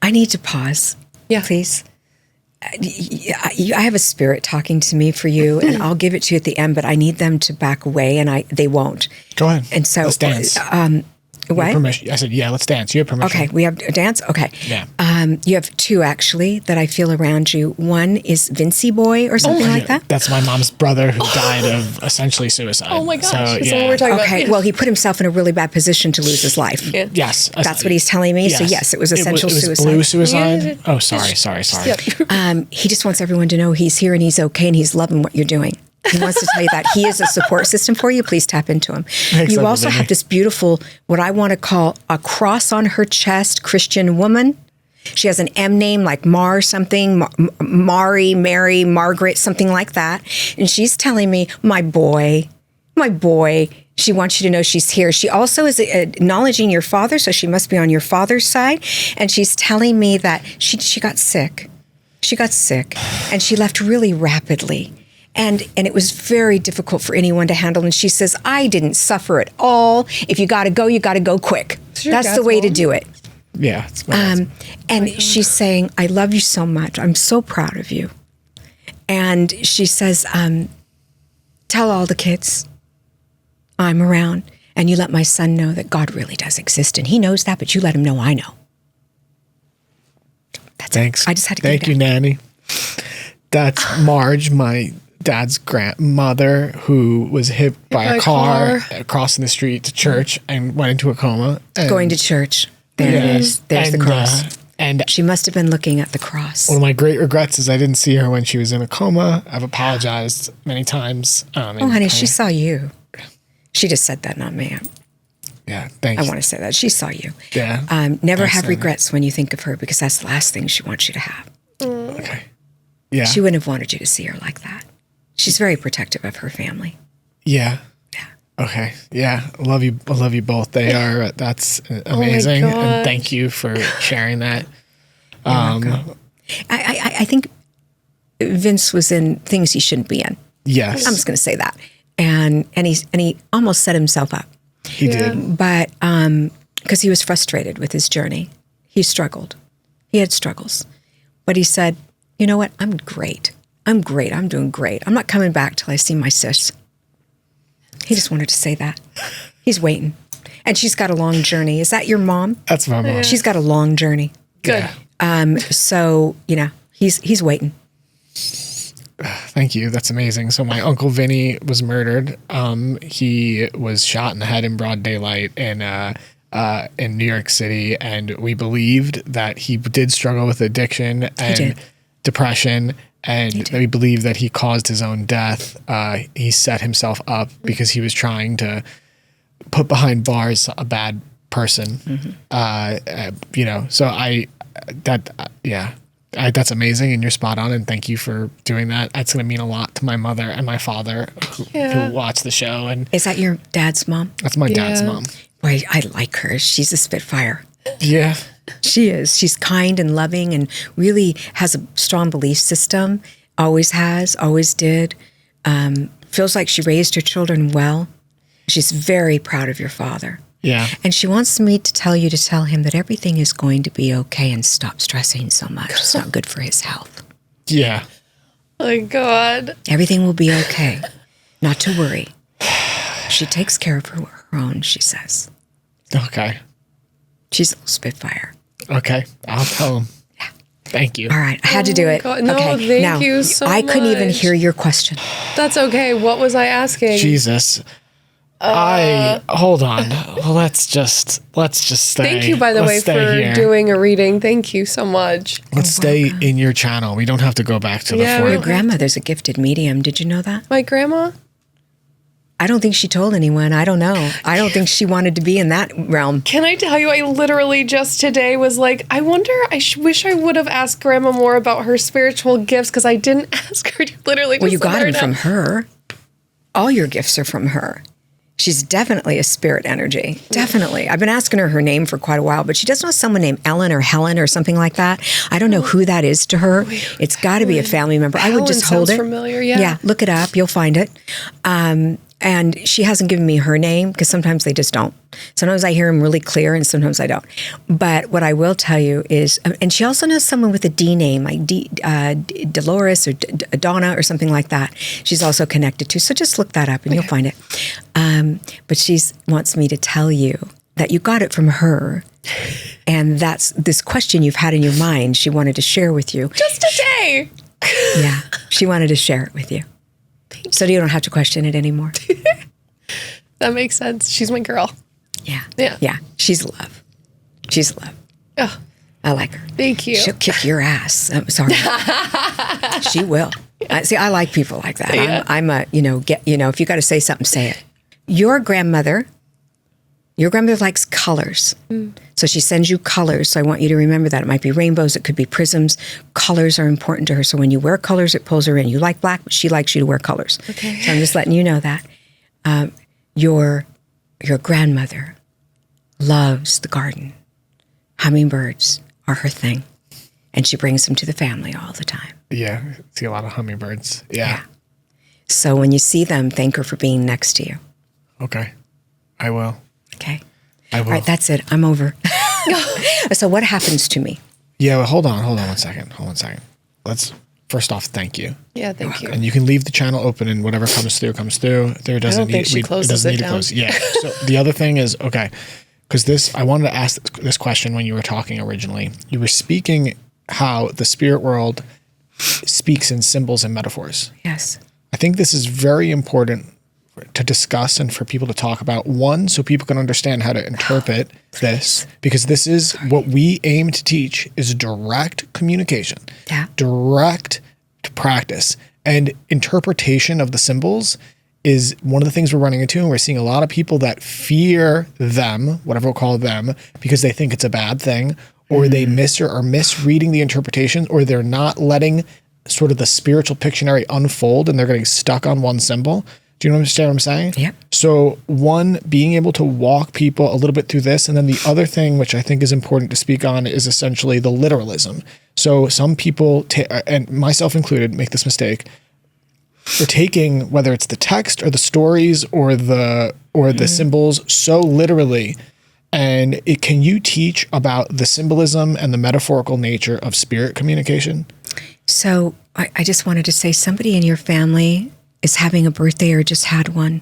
I need to pause. Yeah. Please. I have a spirit talking to me for you, and I'll give it to you at the end, but I need them to back away, and they won't. Go ahead. And so, let's dance. What? Permission. I said, yeah, let's dance. You have permission. Okay, we have a dance? Okay. Yeah. You have two, actually, that I feel around you. One is Vincey Boy or something like that. That's my mom's brother who died of essentially suicide. Oh my gosh. So, That's what we're talking about. Okay, well, he put himself in a really bad position to lose his life. Yeah. Yes. That's what he's telling me. So, yes, it was essential it was suicide. blue suicide? Yeah. Oh, sorry. Yep. He just wants everyone to know he's here and he's okay and he's loving what you're doing. He wants to tell you that he is a support system for you. Please tap into him. You also have this beautiful, what I want to call a cross on her chest, Christian woman. She has an M name like Mar something, Mari, Mary, Margaret, something like that. And she's telling me, my boy, she wants you to know she's here. She also is acknowledging your father, so she must be on your father's side. And she's telling me that she got sick. She got sick and she left really rapidly. And it was very difficult for anyone to handle. And she says, I didn't suffer at all. If you got to go quick. That's the way to do it. Yeah. And she's saying, I love you so much. I'm so proud of you. And she says, tell all the kids I'm around. And you let my son know that God really does exist. And he knows that, but you let him know I know. Thanks. I just had to Thank you, Nanny. That's Marge, my dad's grandmother, who was hit by a car crossing the street to church and went into a coma. Going to church. There it is. There's the cross. And she must have been looking at the cross. One of my great regrets is I didn't see her when she was in a coma. I've apologized many times. Honey, she saw you. She just said that, not me. Yeah, thanks. I want to say that. She saw you. Yeah. Never have regrets when you think of her, because that's the last thing she wants you to have. Okay. Yeah. She wouldn't have wanted you to see her like that. She's very protective of her family. Yeah. Yeah. Okay. Yeah. I love you both. That's amazing. And thank you for sharing that. I think Vince was in things he shouldn't be in. Yes. I'm just going to say that. And he almost set himself up. He did. But because he was frustrated with his journey. He struggled. He had struggles. But he said, you know what? I'm great. I'm doing great. I'm not coming back till I see my sis. He just wanted to say that. He's waiting. And she's got a long journey. Is that your mom? That's my mom. She's got a long journey. Good. So, he's waiting. Thank you. That's amazing. So my Uncle Vinny was murdered. He was shot in the head in broad daylight in New York City. And we believed that he did struggle with addiction and depression. And we believe that he caused his own death. He set himself up because he was trying to put behind bars a bad person. Mm-hmm. That's amazing, and you're spot on. And thank you for doing that. That's going to mean a lot to my mother and my father who watch the show. And is that your dad's mom? That's my dad's mom. Boy, I like her. She's a spitfire. Yeah. She is. She's kind and loving and really has a strong belief system. Always has, always did. Feels like she raised her children well. She's very proud of your father. Yeah. And she wants me to tell him that everything is going to be okay and stop stressing so much. It's not good for his health. Yeah. Oh my God. Everything will be okay. Not to worry. She takes care of her own, she says. Okay. She's a little spitfire. Okay. I'll tell him. Yeah. Thank you. All right. I had to do it. God. No, okay. thank you so much. I couldn't even hear your question. That's okay. What was I asking? Jesus. Hold on. Let's just stay. Thank you, by the way, for doing a reading. Thank you so much. Let's stay in your channel. We don't have to go back to the your grandmother's a gifted medium. Did you know that? My grandma? I don't think she told anyone. I don't know. I don't think she wanted to be in that realm. Can I tell you, I literally just today was like, I wonder, wish I would have asked Grandma more about her spiritual gifts, because I didn't ask her. Literally, well, you got them from her. All your gifts are from her. She's definitely a spirit energy. Definitely. I've been asking her name for quite a while, but she does know someone named Ellen or Helen or something like that. I don't know who that is to her. It's got to be a family member. I would just hold it. Familiar, yeah. Yeah, look it up. You'll find it. And she hasn't given me her name because sometimes they just don't. Sometimes I hear them really clear and sometimes I don't. But what I will tell you is, and she also knows someone with a D name, like Dolores or Donna or something like that. She's also connected to. So just look that up and you'll find it. But she wants me to tell you that you got it from her. And that's this question you've had in your mind. She wanted to share with you. Just today. Yeah. She wanted to share it with you. So you don't have to question it anymore. That makes sense. She's my girl. Yeah. Yeah. Yeah. She's love. She's love. Oh, I like her. thank you. She'll kick your ass. I'm sorry. She will. See, I like people like that. Yeah. I'm a, if you got to say something, say it. Your grandmother likes colors. So she sends you colors. So I want you to remember that. It might be rainbows. It could be prisms. Colors are important to her. So when you wear colors, it pulls her in. You like black, but she likes you to wear colors. Okay. So I'm just letting you know that. Your grandmother loves the garden. Hummingbirds are her thing. And she brings them to the family all the time. Yeah, I see a lot of hummingbirds. Yeah. So when you see them, thank her for being next to you. Okay, I will. Okay. I will. All right, that's it. I'm over. So what happens to me? Yeah, well, hold on one second. Let's first off, thank you. Yeah, thank you. And you can leave the channel open and whatever comes through comes through. There doesn't don't think she closes it to down. close. Yeah. So the other thing is, okay, because I wanted to ask this question when you were talking originally. You were speaking how the spirit world speaks in symbols and metaphors. Yes. I think this is very important to discuss and for people to talk about. One, so people can understand how to interpret this, because this is what we aim to teach is direct communication, direct practice, and interpretation of the symbols is one of the things we're running into. And we're seeing a lot of people that fear them, whatever we'll call them, because they think it's a bad thing, or they are misreading the interpretation, or they're not letting sort of the spiritual Pictionary unfold and they're getting stuck on one symbol. Do you understand what I'm saying? Yeah. So one, being able to walk people a little bit through this. And then the other thing, which I think is important to speak on, is essentially the literalism. So some people, and myself included, make this mistake. They're taking, whether it's the text or the stories or the symbols, so literally. And can you teach about the symbolism and the metaphorical nature of spirit communication? So I just wanted to say, somebody in your family is having a birthday or just had one,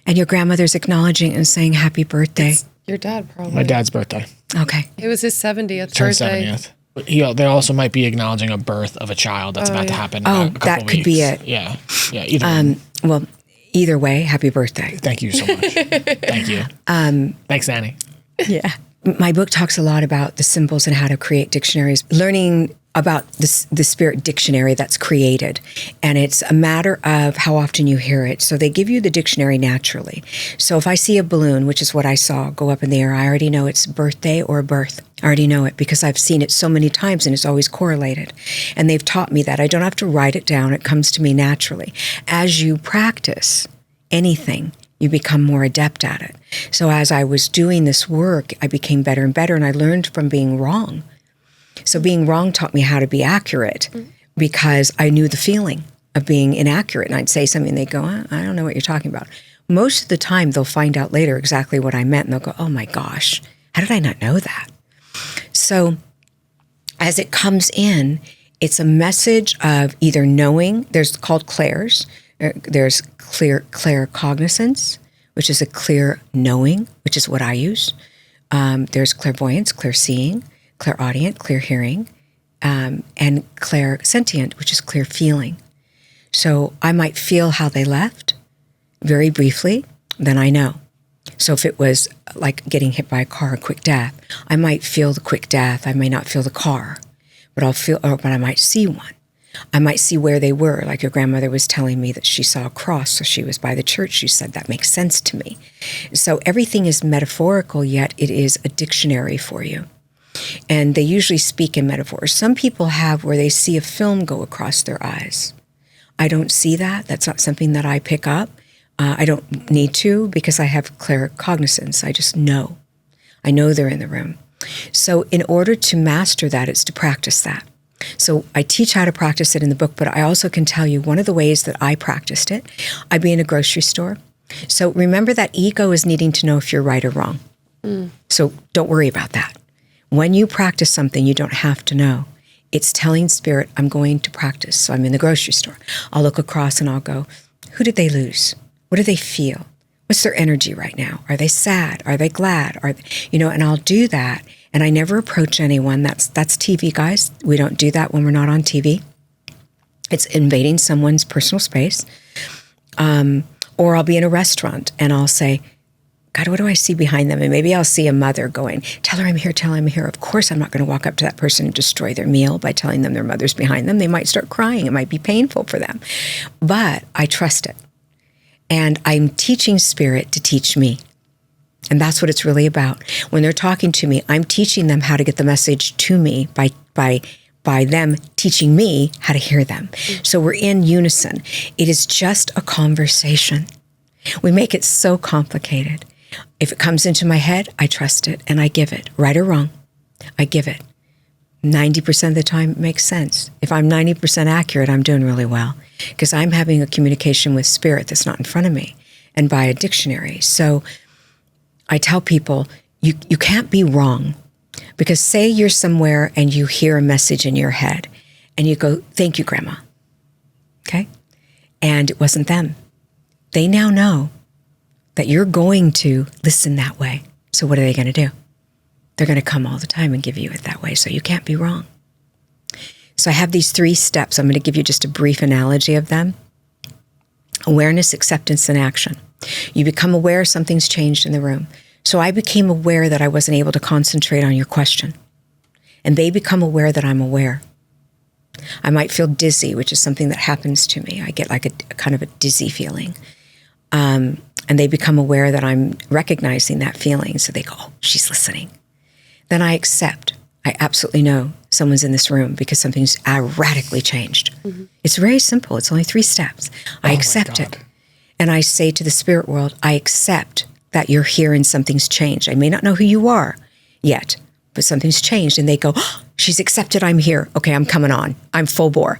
and your grandmother's acknowledging and saying happy birthday. It's your dad, probably. My dad's birthday. Okay. It was his 70th Turned birthday. 70th. They also might be acknowledging a birth of a child that's about to happen. In a couple that could be weeks. it. Yeah. Either Well, either way, happy birthday. Thank you so much. Thank you. Thanks, Annie. Yeah. My book talks a lot about the symbols and how to create dictionaries, learning about the spirit dictionary that's created. And it's a matter of how often you hear it. So they give you the dictionary naturally. So if I see a balloon, which is what I saw, go up in the air, I already know it's birthday or birth. I already know it because I've seen it so many times and it's always correlated. And they've taught me that. I don't have to write it down. It comes to me naturally. As you practice anything, you become more adept at it. So as I was doing this work, I became better and better, and I learned from being wrong. So being wrong taught me how to be accurate because I knew the feeling of being inaccurate. And I'd say something and they'd go, I don't know what you're talking about. Most of the time, they'll find out later exactly what I meant, and they'll go, oh my gosh, how did I not know that? So as it comes in, it's a message of either knowing, there's called clairs. There's clear cognizance, which is a clear knowing, which is what I use. There's clairvoyance, clear seeing, clairaudient, clear hearing, and clairsentient, which is clear feeling. So I might feel how they left very briefly, then I know. So if it was like getting hit by a car, a quick death, I might feel the quick death. I may not feel the car, but but I might see one. I might see where they were. Like your grandmother was telling me that she saw a cross, so she was by the church. She said, that makes sense to me. So everything is metaphorical, yet it is a dictionary for you. And they usually speak in metaphors. Some people have where they see a film go across their eyes. I don't see that. That's not something that I pick up. I don't need to because I have claircognizance. I just know. I know they're in the room. So in order to master that, it's to practice that. So I teach how to practice it in the book, but I also can tell you one of the ways that I practiced it. I'd be in a grocery store So remember that ego is needing to know if you're right or wrong. So don't worry about that. When you practice something, you don't have to know. It's telling spirit, I'm going to practice. So I'm in the grocery store. I'll look across and I'll go, who did they lose? What do they feel? What's their energy right now? Are they sad? Are they glad? Are they, and I'll do that. And I never approach anyone. That's TV, guys. We don't do that when we're not on TV. It's invading someone's personal space. Or I'll be in a restaurant and I'll say, God, what do I see behind them? And maybe I'll see a mother going, tell her I'm here, tell her I'm here. Of course, I'm not going to walk up to that person and destroy their meal by telling them their mother's behind them. They might start crying. It might be painful for them. But I trust it. And I'm teaching spirit to teach me. And that's what it's really about. When they're talking to me, I'm teaching them how to get the message to me by them teaching me how to hear them. So we're in unison. It is just a conversation. We make it so complicated. If it comes into my head, I trust it and I give it. Right or wrong, I give it. 90% of the time, it makes sense. If I'm 90% accurate, I'm doing really well because I'm having a communication with spirit that's not in front of me and by a dictionary. So I tell people, you can't be wrong. Because say you're somewhere and you hear a message in your head and you go, thank you, Grandma. Okay? And it wasn't them. They now know that you're going to listen that way. So what are they going to do? They're going to come all the time and give you it that way. So you can't be wrong. So I have these 3 steps. I'm going to give you just a brief analogy of them. Awareness, acceptance, and action. You become aware something's changed in the room. So I became aware that I wasn't able to concentrate on your question. And they become aware that I'm aware. I might feel dizzy, which is something that happens to me. I get like a kind of a dizzy feeling. And they become aware that I'm recognizing that feeling. So they go, oh, she's listening. Then I accept. I absolutely know someone's in this room because something's radically changed. Mm-hmm. It's very simple. It's only 3 steps. I accept it. And I say to the spirit world, I accept that you're here and something's changed. I may not know who you are yet, but something's changed. And they go, oh, she's accepted I'm here. Okay, I'm coming on. I'm full bore.